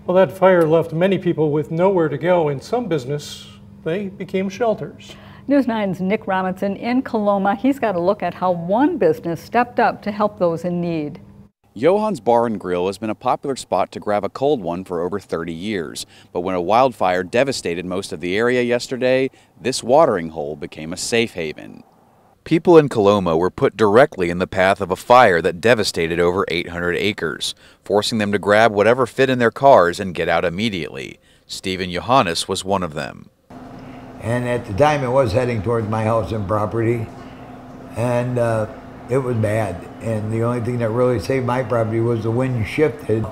Well, that fire left many people with nowhere to go. In some business, they became shelters. News 9's Nick Robinson in Coloma. He's got a look at how one business stepped up to help those in need. Johan's Bar and Grill has been a popular spot to grab a cold one for over 30 years. But when a wildfire devastated most of the area yesterday, this watering hole became a safe haven. People in Coloma were put directly in the path of a fire that devastated over 800 acres, forcing them to grab whatever fit in their cars and get out immediately. Stephen Johannes was one of them. And at the time it was heading towards my house and property, and it was bad. And the only thing that really saved my property was the wind shifted.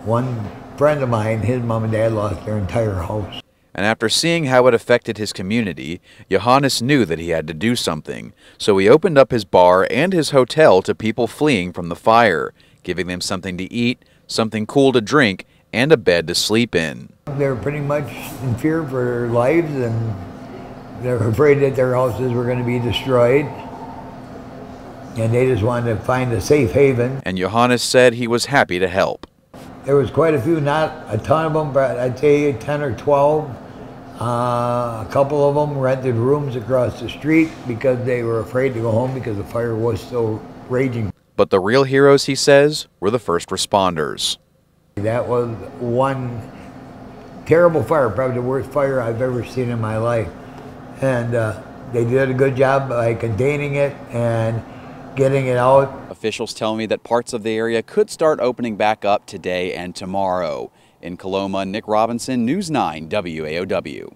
One friend of mine, his mom and dad lost their entire house. And after seeing how it affected his community, Johannes knew that he had to do something. So he opened up his bar and his hotel to people fleeing from the fire, giving them something to eat, something cool to drink, and a bed to sleep in. They were pretty much in fear for their lives, and they were afraid that their houses were going to be destroyed. And they just wanted to find a safe haven. And Johannes said he was happy to help. There was quite a few, not a ton of them, but I'd say 10 or 12. A couple of them rented rooms across the street because they were afraid to go home because the fire was still raging. But the real heroes, he says, were the first responders. That was one terrible fire, probably the worst fire I've ever seen in my life. And they did a good job by containing it and getting it out. Officials tell me that parts of the area could start opening back up today and tomorrow. In Coloma, Nick Robinson, News 9 WAOW.